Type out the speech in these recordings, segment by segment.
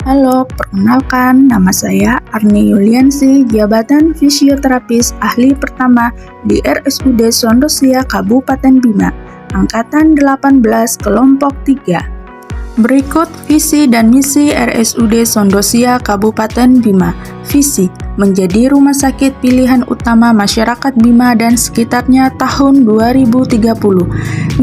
Halo, perkenalkan nama saya Arni Yuliansi, jabatan fisioterapis ahli pertama di RSUD Sondosia Kabupaten Bima, angkatan 18 kelompok 3. Berikut visi dan misi RSUD Sondosia Kabupaten Bima. Visi: menjadi rumah sakit pilihan utama masyarakat Bima dan sekitarnya tahun 2030.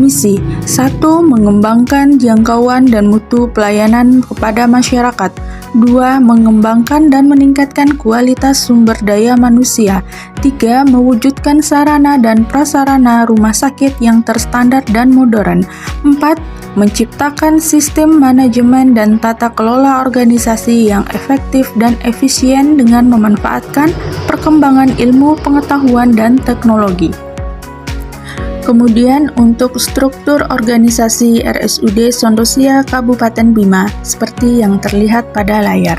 Misi: 1. Mengembangkan jangkauan dan mutu pelayanan kepada masyarakat. 2. Mengembangkan dan meningkatkan kualitas sumber daya manusia. 3. Mewujudkan sarana dan prasarana rumah sakit yang terstandar dan modern. 4. Menciptakan sistem manajemen dan tata kelola organisasi yang efektif dan efisien dengan memanfaatkan perkembangan ilmu pengetahuan dan teknologi. Kemudian untuk struktur organisasi RSUD Sondosia Kabupaten Bima seperti yang terlihat pada layar.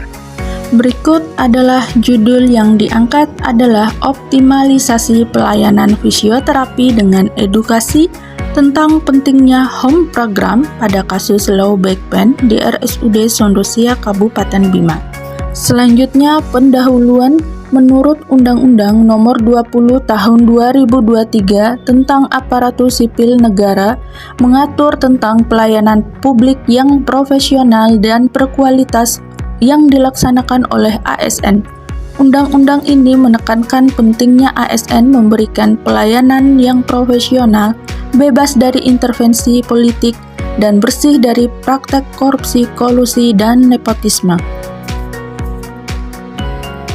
Berikut adalah judul yang diangkat adalah optimalisasi pelayanan fisioterapi dengan edukasi tentang pentingnya home program pada kasus low back pain di RSUD Sondosia Kabupaten Bima. Selanjutnya pendahuluan menurut Undang-Undang Nomor 20 Tahun 2023 tentang Aparatur Sipil Negara mengatur tentang pelayanan publik yang profesional dan berkualitas yang dilaksanakan oleh ASN. Undang-undang ini menekankan pentingnya ASN memberikan pelayanan yang profesional, bebas dari intervensi politik, dan bersih dari praktek korupsi, kolusi, dan nepotisme.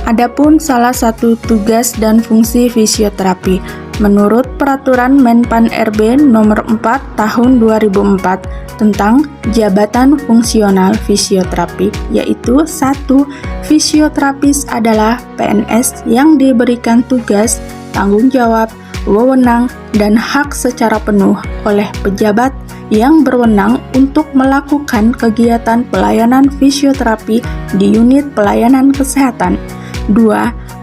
Adapun salah satu tugas dan fungsi fisioterapi, menurut Peraturan Menpan RB Nomor 4 Tahun 2004 tentang Jabatan Fungsional Fisioterapi, yaitu 1. Fisioterapis adalah PNS yang diberikan tugas, tanggung jawab, wewenang, dan hak secara penuh oleh pejabat yang berwenang untuk melakukan kegiatan pelayanan fisioterapi di unit pelayanan kesehatan. 2.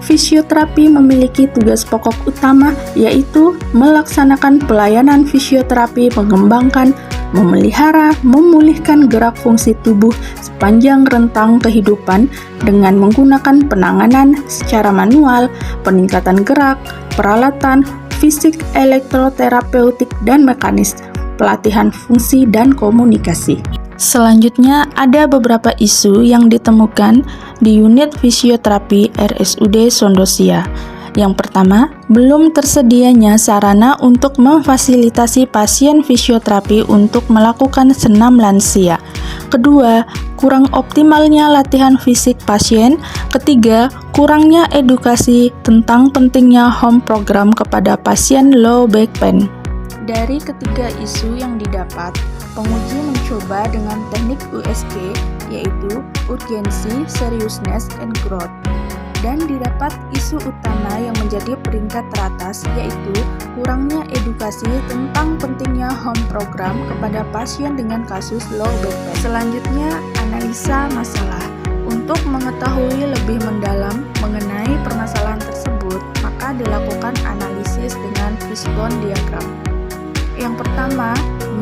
Fisioterapi memiliki tugas pokok utama yaitu melaksanakan pelayanan fisioterapi, mengembangkan, memelihara, memulihkan gerak fungsi tubuh sepanjang rentang kehidupan dengan menggunakan penanganan secara manual, peningkatan gerak, peralatan, fisik, elektroterapeutik, dan mekanis, pelatihan fungsi dan komunikasi. Selanjutnya, ada beberapa isu yang ditemukan di unit fisioterapi RSUD Sondosia. Yang pertama, belum tersedianya sarana untuk memfasilitasi pasien fisioterapi untuk melakukan senam lansia. Kedua, kurang optimalnya latihan fisik pasien. Ketiga, kurangnya edukasi tentang pentingnya home program kepada pasien low back pain. Dari ketiga isu yang didapat, penguji mencoba dengan teknik USG, yaitu urgency, seriousness, and growth. Dan didapat isu utama yang menjadi peringkat teratas, yaitu kurangnya edukasi tentang pentingnya home program kepada pasien dengan kasus low back pain. Selanjutnya, analisa masalah. Untuk mengetahui lebih mendalam mengenai permasalahan tersebut, maka dilakukan analisis dengan fishbone diagram. Yang pertama,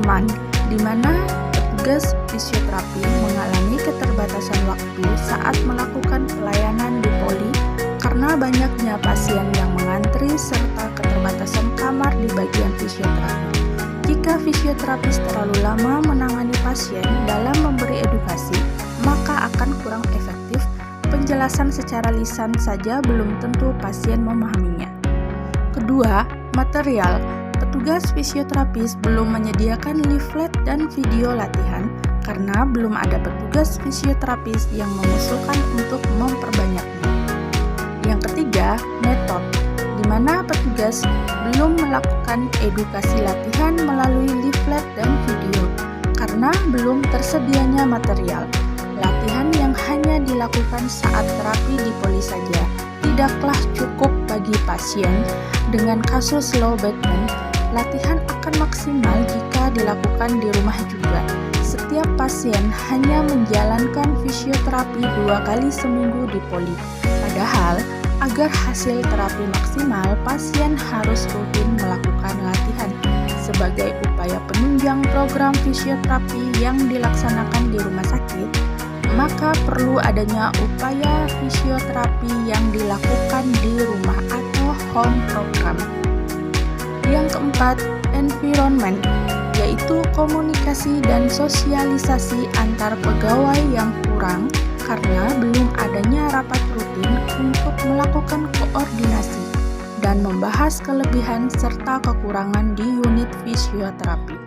MAN, di mana petugas fisioterapi mengalami keterbatasan waktu saat melakukan pelayanan di poli karena banyaknya pasien yang mengantri serta keterbatasan kamar di bagian fisioterapi. Jika fisioterapis terlalu lama menangani pasien dalam memberi edukasi, maka akan kurang efektif. Penjelasan secara lisan saja belum tentu pasien memahaminya. Kedua, material. Petugas fisioterapis belum menyediakan leaflet dan video latihan karena belum ada petugas fisioterapis yang mengusulkan untuk memperbanyaknya. Yang ketiga, metode, di mana petugas belum melakukan edukasi latihan melalui leaflet dan video karena belum tersedianya material. Latihan yang hanya dilakukan saat terapi di poli saja tidaklah cukup bagi pasien dengan kasus low back pain. Latihan akan maksimal jika dilakukan di rumah juga. Setiap pasien hanya menjalankan fisioterapi 2 kali seminggu di poli. Padahal, agar hasil terapi maksimal, pasien harus rutin melakukan latihan sebagai upaya penunjang program fisioterapi yang dilaksanakan di rumah sakit. maka perlu adanya upaya fisioterapi yang dilakukan di rumah atau home program. Yang keempat, environment, yaitu komunikasi dan sosialisasi antar pegawai yang kurang karena belum adanya rapat rutin untuk melakukan koordinasi dan membahas kelebihan serta kekurangan di unit fisioterapi.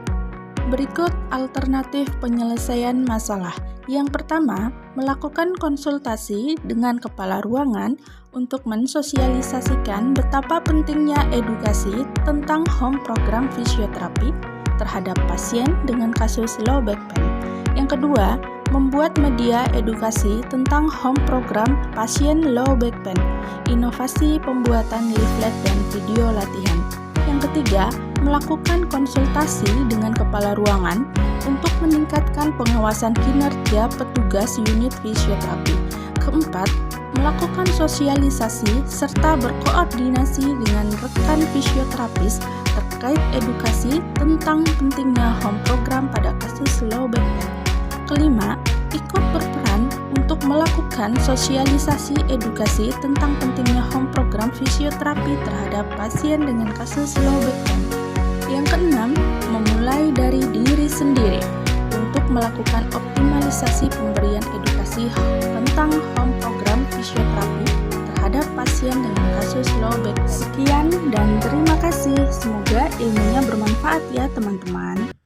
Berikut alternatif penyelesaian masalah. Yang pertama, melakukan konsultasi dengan kepala ruangan untuk mensosialisasikan betapa pentingnya edukasi tentang home program fisioterapi terhadap pasien dengan kasus low back pain. Yang kedua, membuat media edukasi tentang home program pasien low back pain, inovasi pembuatan leaflet dan video latihan. Yang ketiga, melakukan konsultasi dengan kepala ruangan untuk meningkatkan pengawasan kinerja petugas unit fisioterapi. Keempat, melakukan sosialisasi serta berkoordinasi dengan rekan fisioterapis terkait edukasi tentang pentingnya home program pada kasus low back pain. Kelima, ikut berperan untuk melakukan sosialisasi edukasi tentang pentingnya home program fisioterapi terhadap pasien dengan kasus low back pain. Yang keenam, memulai dari diri sendiri untuk melakukan optimalisasi pemberian edukasi tentang home program fisioterapi terhadap pasien dengan kasus low back pain. Sekian dan terima kasih. Semoga ilmunya bermanfaat ya teman-teman.